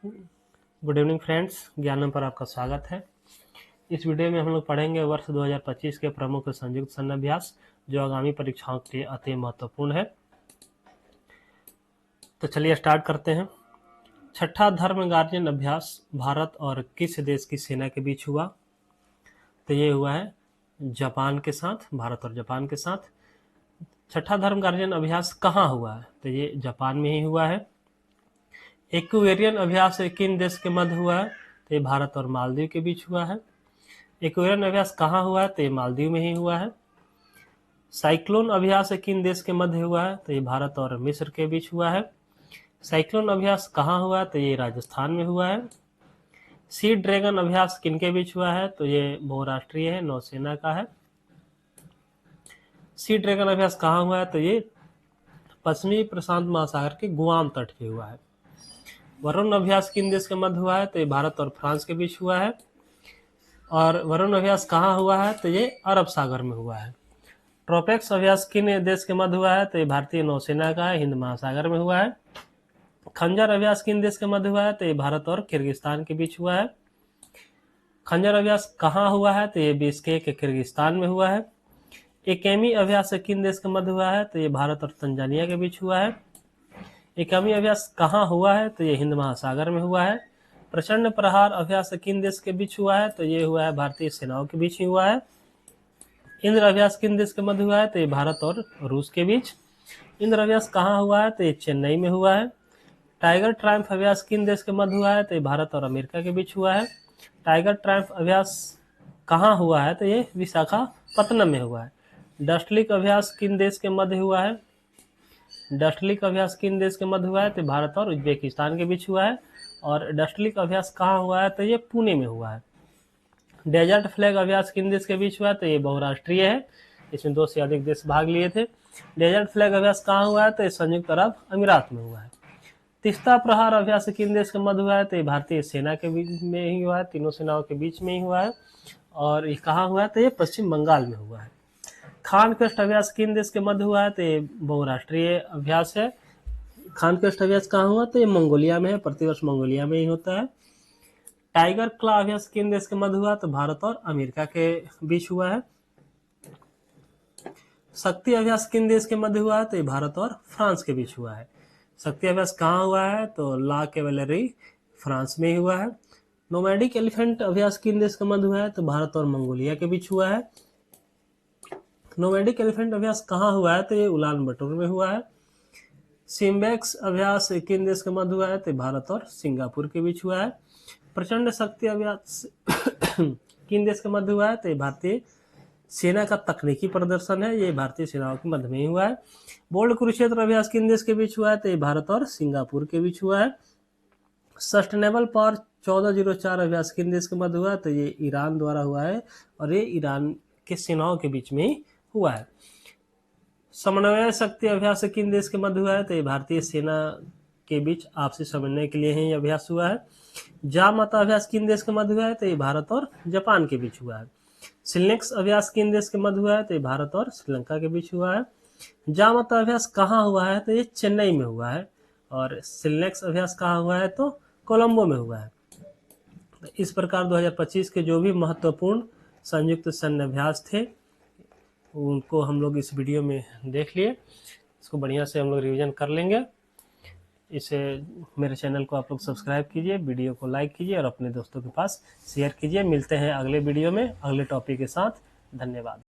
Good evening friends, ज्ञानम पर आपका स्वागत है। इस वीडियो में हम लोग पढ़ेंगे वर्ष 2025 के प्रमुख संयुक्त सन्न अभ्यास जो आगामी परीक्षाओं के लिए अति महत्वपूर्ण है। तो चलिए स्टार्ट करते हैं। छठा धर्म गार्जियन अभ्यास भारत और किस देश की सेना के बीच हुआ? तो ये हुआ है जापान के साथ, भारत और जापान के साथ। छठा धर्म गार्जियन अभ्यास कहाँ हुआ है? तो ये जापान में ही हुआ है। इक्वेरियन अभ्यास किन देश के मध्य हुआ है? तो ये भारत और मालदीव के बीच हुआ है। इक्वेरियन अभ्यास कहाँ हुआ है? तो ये मालदीव में ही हुआ है। साइक्लोन अभ्यास किन देश के मध्य हुआ है? तो ये भारत और मिस्र के बीच हुआ है। साइक्लोन अभ्यास कहाँ हुआ है? तो ये राजस्थान में हुआ है। सी ड्रैगन अभ्यास किनके बीच हुआ है? तो ये बहुराष्ट्रीय है, नौसेना का है। सी ड्रैगन अभ्यास कहाँ हुआ है? तो ये पश्चिमी प्रशांत महासागर के गुआम तट पे हुआ है। वरुण अभ्यास किन देश के मध्य हुआ है? तो ये भारत और फ्रांस के बीच हुआ है। और वरुण अभ्यास कहाँ हुआ है? तो ये अरब सागर में हुआ है। ट्रोपेक्स अभ्यास किन देश के मध्य हुआ है? तो ये भारतीय नौसेना का है, हिंद महासागर में हुआ है। खंजर अभ्यास किन देश के मध्य हुआ है? तो ये भारत और किर्गिस्तान के बीच हुआ है। खंजर अभ्यास कहाँ हुआ है? तो ये बिश्केक किर्गिस्तान में हुआ है। एकेमी अभ्यास किन देश के मध्य हुआ है? तो ये भारत और तंजानिया के बीच हुआ है। एकेमी अभ्यास कहाँ हुआ है? तो ये हिंद महासागर में हुआ है। प्रचंड प्रहार अभ्यास किन देश के बीच हुआ है? तो ये हुआ है भारतीय सेनाओं के बीच ही हुआ है। इंद्र अभ्यास किन देश के मध्य हुआ है? तो ये भारत और रूस के बीच। इंद्र अभ्यास कहाँ हुआ है? तो ये चेन्नई में हुआ है। टाइगर ट्रायम्फ अभ्यास किन देश के मध्य हुआ है? तो ये भारत और अमेरिका के बीच हुआ है। टाइगर ट्रायम्फ अभ्यास कहाँ हुआ है? तो ये विशाखापत्तनम में हुआ है। डस्टलिक अभ्यास किन देश के मध्य हुआ है? डस्टलिक अभ्यास किन देश के मध्य हुआ है? तो भारत और उज्बेकिस्तान के बीच हुआ है। और डस्टलिक अभ्यास कहाँ हुआ है? तो ये पुणे में हुआ है। डेजर्ट फ्लैग अभ्यास किन देश के बीच हुआ है? तो ये बहुराष्ट्रीय है, इसमें 2 से अधिक देश भाग लिए थे। डेजर्ट फ्लैग अभ्यास कहाँ हुआ है? तो ये संयुक्त अरब अमीरात में हुआ है। तीस्ता प्रहार अभ्यास किन देश के मध्य हुआ है? तो ये भारतीय सेना के बीच में ही हुआ है, तीनों सेनाओं के बीच में ही हुआ है। और ये कहाँ हुआ है? तो ये पश्चिम बंगाल में हुआ है। खानकष्ट अभ्यास किन देश के मध्य हुआ है? तो ये बहुराष्ट्रीय अभ्यास है। खानकष्ट अभ्यास कहाँ हुआ? तो ये मंगोलिया में है, प्रतिवर्ष मंगोलिया में ही होता है। टाइगर क्ला अभ्यास किन देश के मध्य हुआ? तो भारत और अमेरिका के बीच हुआ है। शक्ति अभ्यास किन देश के मध्य हुआ है? तो ये भारत और फ्रांस के बीच हुआ है। शक्ति अभ्यास कहाँ हुआ है? तो ला कैवेलरी फ्रांस में ही हुआ है। नोमैडिक एलिफेंट अभ्यास किन देश के मध्य हुआ है? तो भारत और मंगोलिया के बीच हुआ है। नोमैडिक एलिफेंट अभ्यास कहाँ हुआ है? तो ये उलान बटोर में हुआ है। सिम्बेक्स अभ्यास किन देश के मध्य हुआ है? तो भारत और सिंगापुर के बीच हुआ है। प्रचंड शक्ति अभ्यास किन देश के मध्य हुआ है? तो भारतीय सेना का तकनीकी प्रदर्शन है, ये भारतीय सेनाओं के मध्य में ही हुआ है। बोल्ड कुरुक्षेत्र अभ्यास किन देश के बीच हुआ है? तो भारत और सिंगापुर के बीच हुआ है। सस्टेनेबल पावर 1404 अभ्यास किन देश के मध्य हुआ है? तो ये ईरान द्वारा हुआ है और ये ईरान के सेनाओं के बीच में ही हुआ है। समन्वय शक्ति अभ्यास किन देश के मध्य हुआ है? तो ये भारतीय सेना के बीच आपसी समन्वय के लिए ही अभ्यास हुआ है। जामाता अभ्यास किन देश के मध्य हुआ है? तो ये भारत और जापान के बीच हुआ है। सिल्नेक्स अभ्यास किन देश के मध्य हुआ है? तो ये भारत और श्रीलंका के बीच हुआ है। जामाता अभ्यास कहाँ हुआ है? तो ये चेन्नई में हुआ है। और सिल्नेक्स अभ्यास कहाँ हुआ है? तो कोलंबो में हुआ है। इस प्रकार 2025 के जो भी महत्वपूर्ण संयुक्त सैन्य अभ्यास थे उनको हम लोग इस वीडियो में देख लिए। इसको बढ़िया से हम लोग रिवीजन कर लेंगे। इसे मेरे चैनल को आप लोग सब्सक्राइब कीजिए, वीडियो को लाइक कीजिए और अपने दोस्तों के पास शेयर कीजिए। मिलते हैं अगले वीडियो में अगले टॉपिक के साथ। धन्यवाद।